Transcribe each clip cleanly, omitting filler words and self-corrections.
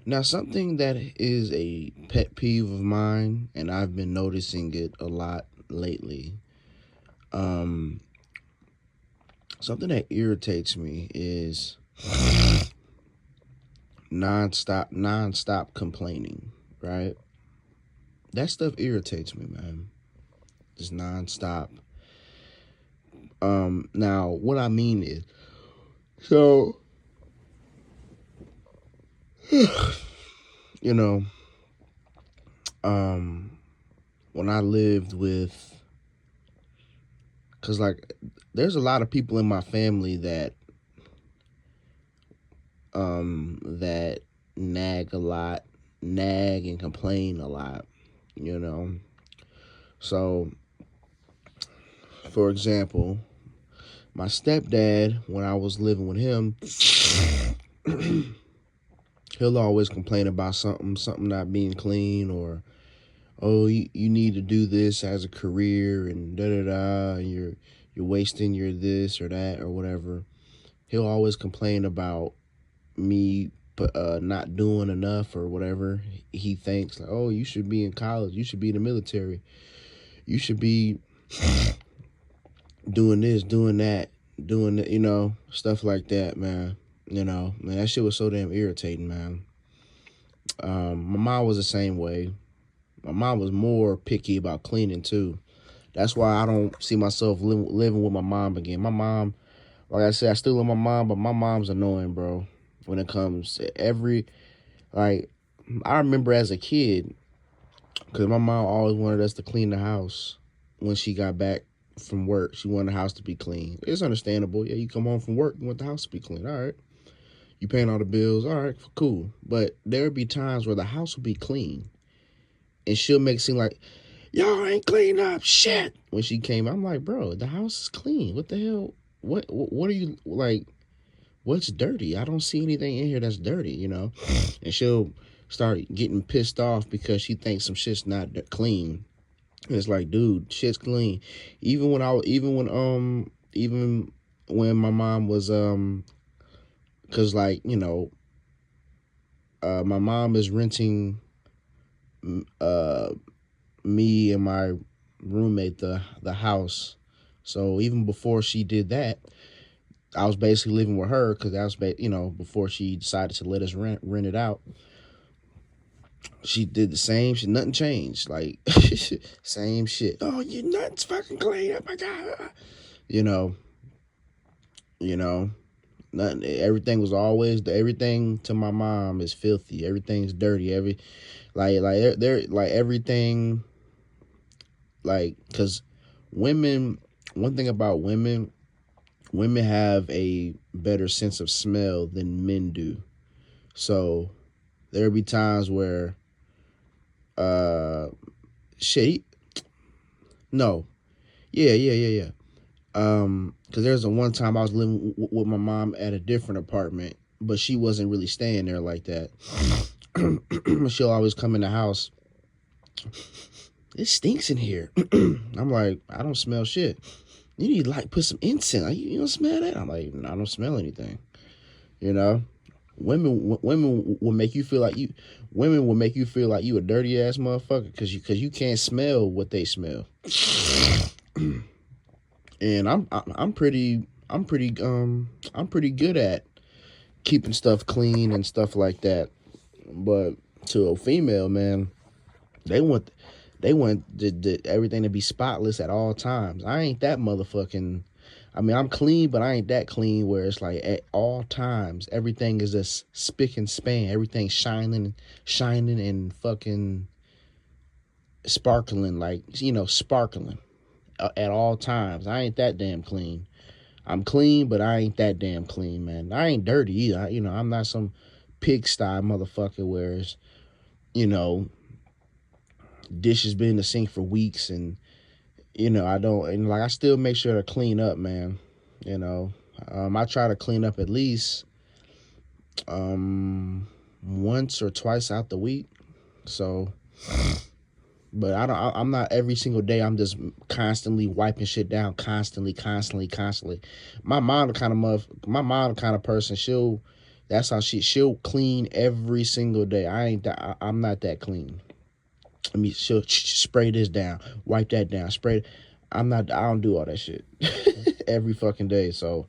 Now, something that is a pet peeve of mine, and I've been noticing it a lot lately. Um, Something that irritates me is nonstop complaining. Right? That stuff irritates me, man. Just nonstop. Now what I mean is, so you know, um, when I lived with, cause like, there's a lot of people in my family that nag a lot, nag and complain a lot. You know, so for example, my stepdad, when I was living with him, he'll always complain about something not being clean, or oh, you need to do this as a career, and da da da, and you're wasting your this or that or whatever. He'll always complain about me not doing enough or whatever. He thinks like, oh, you should be in college, you should be in the military, you should be doing this, doing that, doing that, stuff like that, man. Man, that shit was so damn irritating, man. My mom was the same way. My mom was more picky about cleaning too. That's why I don't see myself living with my mom again. My mom, like I said, I still love my mom, but my mom's annoying, bro. When it comes to like, I remember as a kid, because my mom always wanted us to clean the house when she got back from work. She wanted the house to be clean. It's understandable. Yeah, you come home from work, you want the house to be clean. All right. You paying all the bills. All right, cool. But there would be times where the house would be clean, and she'll make it seem like, y'all ain't clean up shit. When she came, I'm like, bro, the house is clean. What the hell? What are you like? What's dirty? I don't see anything in here that's dirty. And she'll start getting pissed off because she thinks some shit's not clean. And it's like, dude, shit's clean. Even when my mom was cause like, my mom is renting uh me and my roommate the house. So even before she did that, I was basically living with her, because that was before she decided to let us rent it out. She did the same shit. Nothing changed. Like, same shit. Oh, you nuts, fucking clean. Oh my god. You know. You know. Nothing. Everything to my mom is filthy. Everything's dirty. They're like everything. Like, cause women. One thing about women have a better sense of smell than men do. So there'll be times where uh shit no yeah because there's a one time I was living with my mom at a different apartment, but she wasn't really staying there like that. She'll always come in the house. It stinks in here. I'm like, I don't smell shit. You need to like put some incense. Like, you don't smell that? I'm like, no, I don't smell anything. You know, women will make you feel like you. Women will make you feel like you a dirty ass motherfucker because you can't smell what they smell. And I'm pretty good at keeping stuff clean and stuff like that. But to a female, man, they want they want everything to be spotless at all times. I ain't that motherfucking. I mean, I'm clean, but I ain't that clean where it's like at all times everything is just spick and span. Everything's shining and fucking sparkling, like, sparkling at all times. I ain't that damn clean. I'm clean, but I ain't that damn clean, man. I ain't dirty either. I'm not some pigsty motherfucker where it's, you know, dishes been in the sink for weeks, and I don't, and like, I still make sure to clean up, man. You know, I try to clean up at least once or twice out the week. So, but I'm not every single day. I'm just constantly wiping shit down, constantly. My mom the kind of person. That's how she'll clean every single day. I'm not that clean. I mean, she'll spray this down, wipe that down, spray. I don't do all that shit every fucking day. So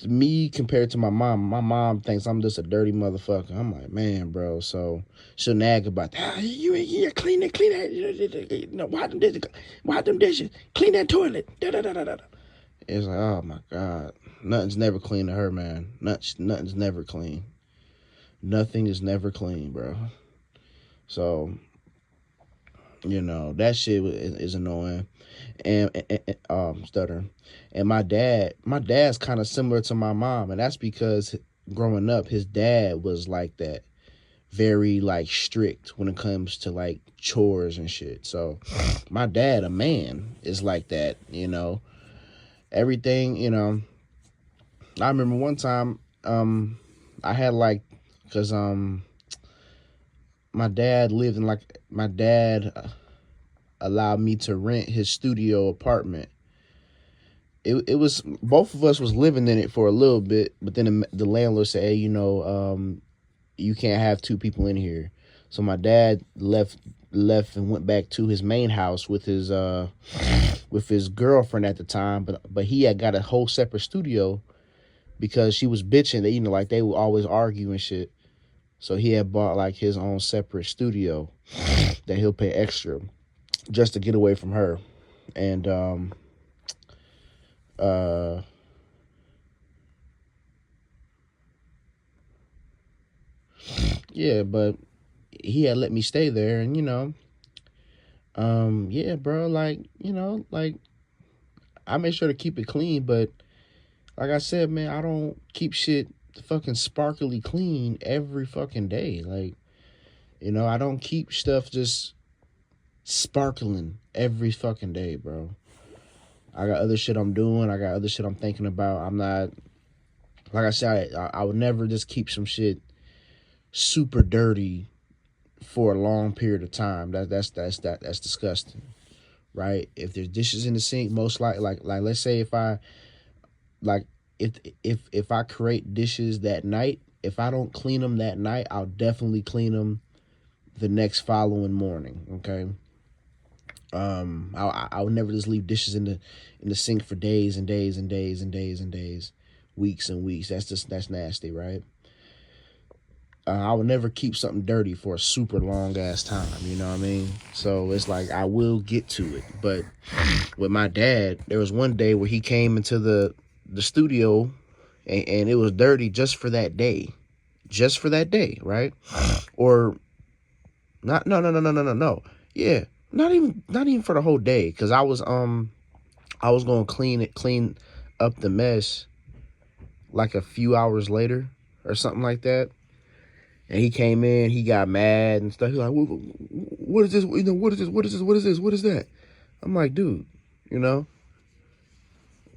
me compared to my mom thinks I'm just a dirty motherfucker. I'm like, man, bro. So she'll nag about that. You clean that. No, wash them dishes, clean that toilet. Da, da, da, da, da. It's like, oh my god, nothing's never clean to her, man. Nothing's never clean. Nothing is never clean, bro. So that shit is annoying. And stutter. And my dad's kind of similar to my mom, and that's because growing up, his dad was like that, very like strict when it comes to like chores and shit. So my dad, a man, is like that. Everything. I remember one time, I had like, cause my dad lived in like my dad allowed me to rent his studio apartment. It was both of us was living in it for a little bit, but then the landlord said, "Hey, you can't have two people in here." So my dad left and went back to his main house with his girlfriend at the time, but he had got a whole separate studio because she was bitching that like they would always argue and shit. So he had bought like his own separate studio that he'll pay extra just to get away from her. And yeah, but he had let me stay there, and yeah, bro, like like I make sure to keep it clean, but like I said, man, I don't keep shit fucking sparkly clean every fucking day. Like, I don't keep stuff just sparkling every fucking day, bro. I got other shit I'm doing. I got other shit I'm thinking about. I'm not, like I said, I would never just keep some shit super dirty for a long period of time. That's disgusting, right? If there's dishes in the sink, most like let's say if I like if I create dishes that night, if I don't clean them that night, I'll definitely clean them the next following morning. Okay. I would never just leave dishes in the sink for days and days and days and days and days, weeks and weeks. That's nasty, right? I would never keep something dirty for a super long ass time. You know what I mean? So it's like I will get to it. But with my dad, there was one day where he came into the studio, and it was dirty just for that day, right? Or not? No. Yeah, not even for the whole day, because I was gonna clean up the mess like a few hours later or something like that. And he came in, he got mad and stuff. He's like, "What is this? What is this? What is this? What is this? What is that?" I'm like, dude, I'm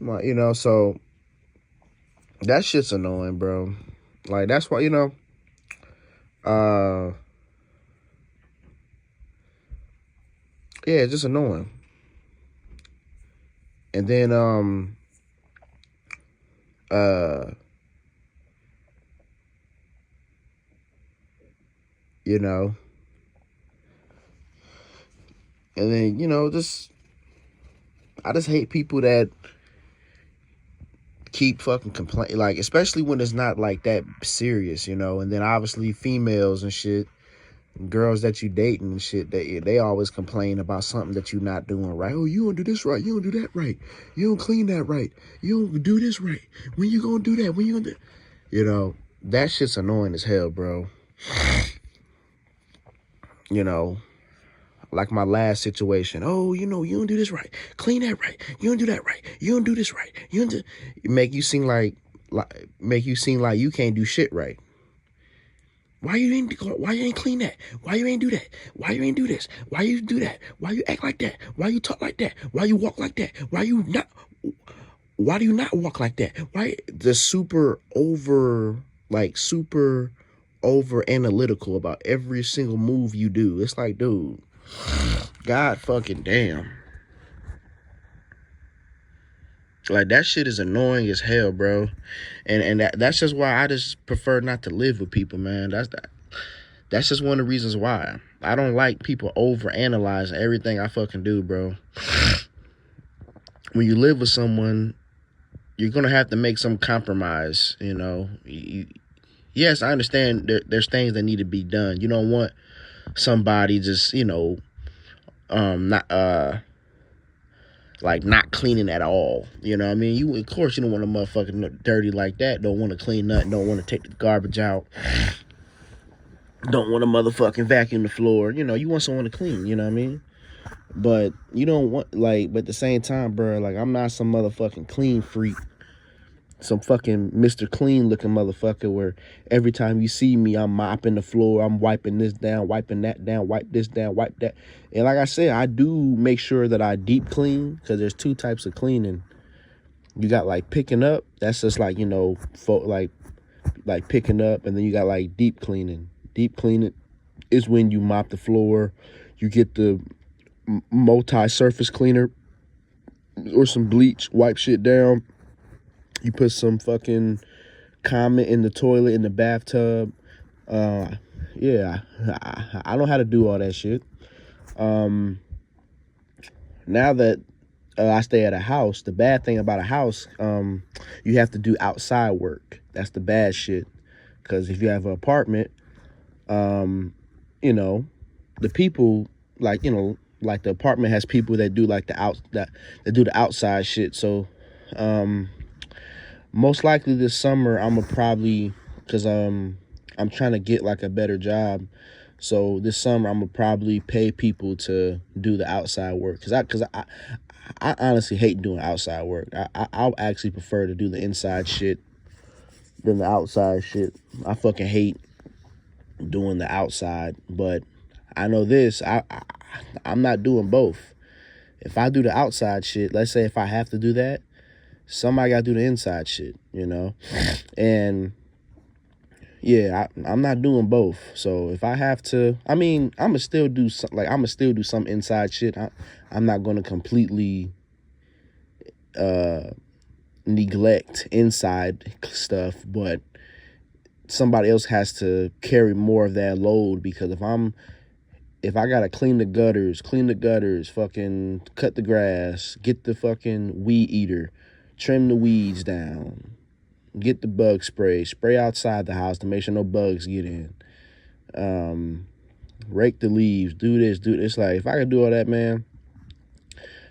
like, so that shit's annoying, bro. Like, that's why, yeah, it's just annoying. And then, you know, and then, I just hate people that keep fucking complaining, like, especially when it's not like that serious, and then obviously females and shit, girls that you dating and shit, they always complain about something that you're not doing right. Oh, you don't do this right, you don't do that right, you don't clean that right, you don't do this right, when you gonna do that, when you gonna do, that shit's annoying as hell, bro. Like my last situation. Oh, you don't do this right, clean that right, you don't do that right, you don't do this right, you don't do, make you seem like you can't do shit right. Why you ain't clean that? Why you ain't do that? Why you ain't do this? Why you do that? Why you act like that? Why you talk like that? Why you walk like that? Why do you not walk like that? Why the super analytical about every single move you do? It's like, dude, God fucking damn. Like that shit is annoying as hell, bro. And that's just why I just prefer not to live with people, man. That's just one of the reasons why. I don't like people over analyzing everything I fucking do, bro. When you live with someone, you're gonna have to make some compromise, you know. Yes, I understand there's things that need to be done. You don't want somebody just, not like not cleaning at all. You know what I mean? You of course you don't want a motherfucking dirty like that. Don't want to clean nothing. Don't want to take the garbage out. Don't want to motherfucking vacuum the floor. You know, you want someone to clean. You know what I mean? But you don't want but at the same time, bro, like I'm not some motherfucking clean freak. Some fucking Mr. Clean looking motherfucker where every time you see me, I'm mopping the floor, I'm wiping this down, wiping that down, wipe this down, wipe that. And like I said, I do make sure that I deep clean because there's two types of cleaning. You got like picking up, that's just like, like picking up, and then you got like deep cleaning. Deep cleaning is when you mop the floor, you get the multi-surface cleaner or some bleach, wipe shit down. You put some fucking Comet in the toilet, in the bathtub. Yeah, I know how to do all that shit. Now that I stay at a house, the bad thing about a house, you have to do outside work. That's the bad shit. Because if you have an apartment, the people, like the apartment has people that do like that do the outside shit. So, most likely this summer I'm gonna probably, cause I'm trying to get like a better job, so this summer I'm gonna probably pay people to do the outside work, cause I honestly hate doing outside work. I'll actually prefer to do the inside shit than the outside shit. I fucking hate doing the outside, but I know this, I'm not doing both. If I do the outside shit, let's say if I have to do that, somebody got to do the inside shit, and yeah, I'm not doing both. So if I have to, I mean, I'm gonna still do some inside shit. I'm not gonna completely neglect inside stuff, but somebody else has to carry more of that load, because if I gotta clean the gutters, fucking cut the grass, get the fucking weed eater, trim the weeds down, get the bug spray outside the house to make sure no bugs get in, rake the leaves, do this. Like, if I could do all that, man,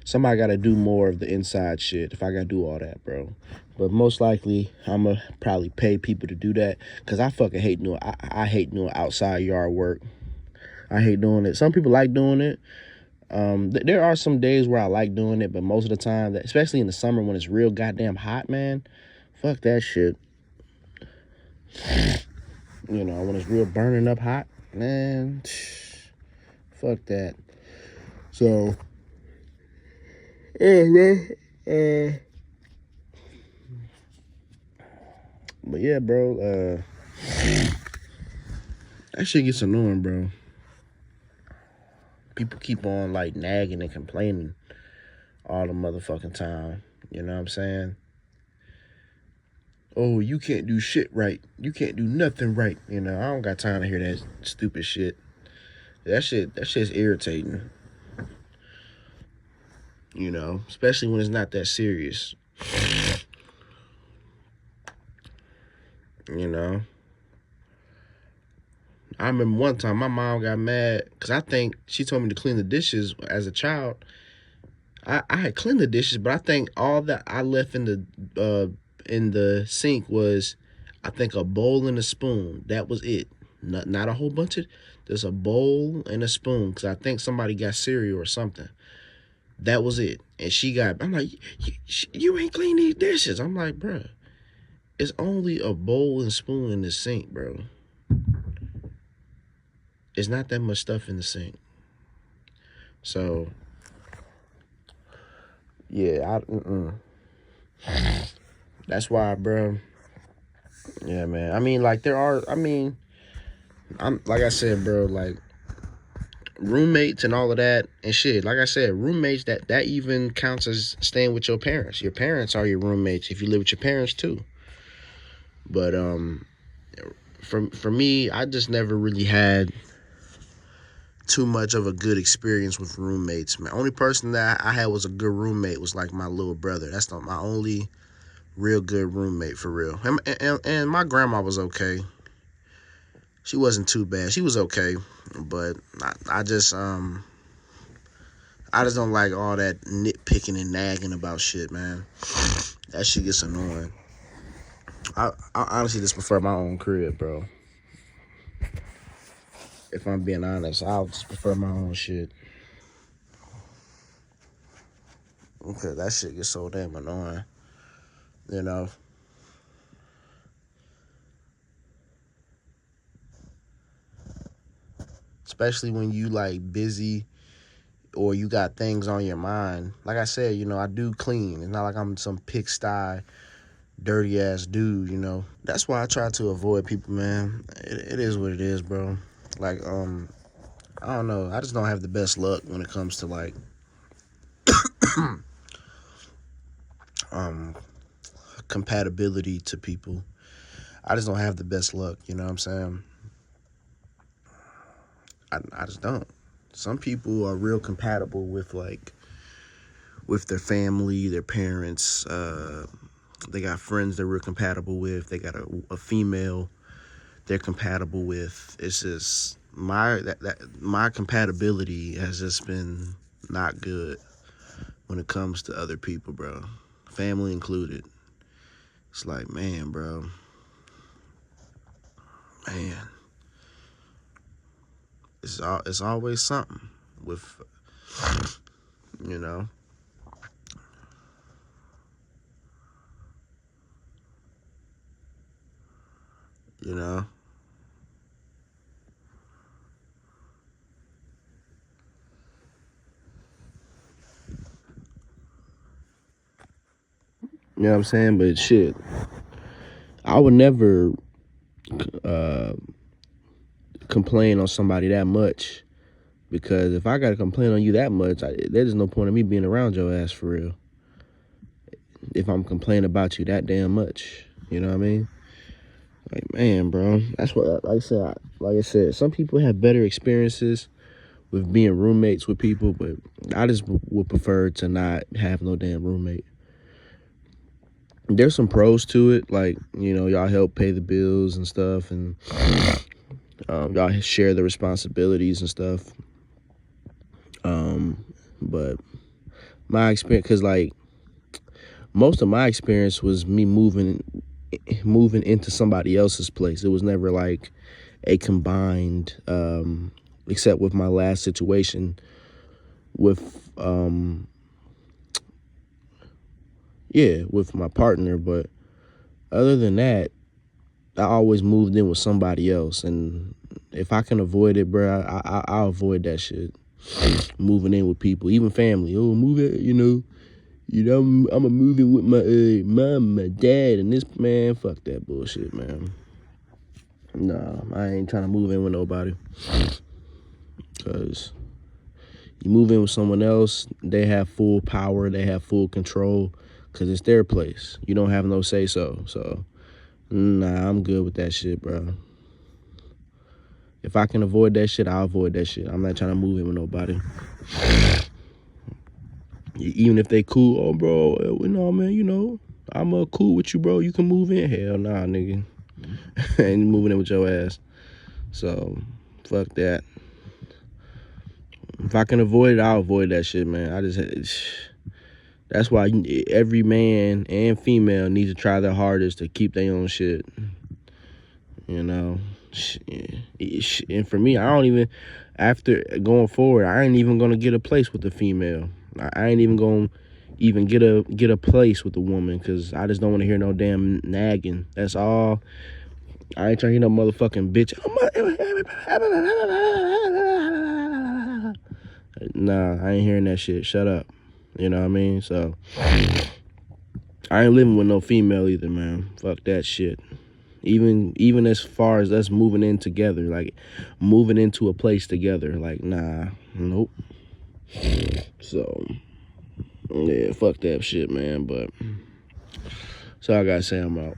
somebody got to do more of the inside shit if I got to do all that, bro. But most likely, I'm going to probably pay people to do that, because I fucking hate doing, I hate doing outside yard work. I hate doing it. Some people like doing it. There are some days where I like doing it, but most of the time, especially in the summer when it's real goddamn hot, man, fuck that shit. When it's real burning up hot, man, fuck that. So, yeah, man. But yeah, bro, that shit gets annoying, bro. People keep on like nagging and complaining all the motherfucking time. You know what I'm saying? Oh, you can't do shit right. You can't do nothing right. I don't got time to hear that stupid shit. That shit's irritating. Especially when it's not that serious. I remember one time my mom got mad because I think she told me to clean the dishes as a child. I had cleaned the dishes, but I think all that I left in the sink was, I think, a bowl and a spoon. That was it. Not a whole bunch of, just a bowl and a spoon, because I think somebody got cereal or something. That was it. And I'm like, you ain't clean these dishes. I'm like, bruh, it's only a bowl and spoon in the sink, bro. It's not that much stuff in the sink. So, yeah, that's why, bro. Yeah, man. I mean, like, I'm like I said, bro, like, roommates and all of that and shit. Like I said, roommates, that even counts as staying with your parents. Your parents are your roommates if you live with your parents too. But for me, I just never really had too much of a good experience with roommates. Man, only person that I had was a good roommate was like my little brother. That's not my only real good roommate for real. And my grandma was okay. She wasn't too bad. She was okay, but I just don't like all that nitpicking and nagging about shit, man. That shit gets annoying. I honestly just prefer my own crib, bro. If I'm being honest, I'll just prefer my own shit. Okay, that shit gets so damn annoying, you know. Especially when you like busy or you got things on your mind. Like I said, I do clean. It's not like I'm some pigsty, dirty ass dude, That's why I try to avoid people, man. It is what it is, bro. Like, I don't know. I just don't have the best luck when it comes to like um compatibility to people. I just don't have the best luck, you know what I'm saying? I just don't. Some people are real compatible with with their family, their parents. They got friends they're real compatible with. They got a female they're compatible with. It's just my compatibility has just been not good when it comes to other people, bro. Family included. It's like, man, bro. Man. It's always something with you know. You know. You know what I'm saying? But shit, I would never uh, complain on somebody that much because if I gotta complain on you that much, there's no point in me being around your ass for real. If I'm complaining about you that damn much, you know what I mean? Like, man, bro, that's what like I said, some people have better experiences with being roommates with people, but I just would prefer to not have no damn roommate. There's some pros to it, like, y'all help pay the bills and stuff, and y'all share the responsibilities and stuff. But my experience, because like most of my experience was me moving into somebody else's place. It was never like a combined, except with my last situation with with my partner. But other than that, I always moved in with somebody else, and if I can avoid it, bro, I'll avoid that shit. Moving in with people, even family. Oh, move it, I'm a moving with my mom, my dad, and this man. Fuck that bullshit, man. Nah, I ain't trying to move in with nobody. Cause you move in with someone else, they have full power, they have full control, cause it's their place. You don't have no say so. So, nah, I'm good with that shit, bro. If I can avoid that shit, I'll avoid that shit. I'm not trying to move in with nobody. Even if they cool, oh, bro, no, man, I'm cool with you, bro. You can move in. Hell nah, nigga. Ain't moving in with your ass. So, fuck that. If I can avoid it, I'll avoid that shit, man. That's why every man and female needs to try their hardest to keep their own shit. And for me, I don't even, after going forward, I ain't even gonna get a place with a female. I ain't even gonna even get a place with a woman, because I just don't want to hear no damn nagging. That's all. I ain't trying to hear no motherfucking bitch. Nah, I ain't hearing that shit. Shut up. You know what I mean? So, I ain't living with no female either, man. Fuck that shit. Even as far as us moving in together, like moving into a place together, like nah, nope. So yeah, fuck that shit, man. But so I gotta say I'm out.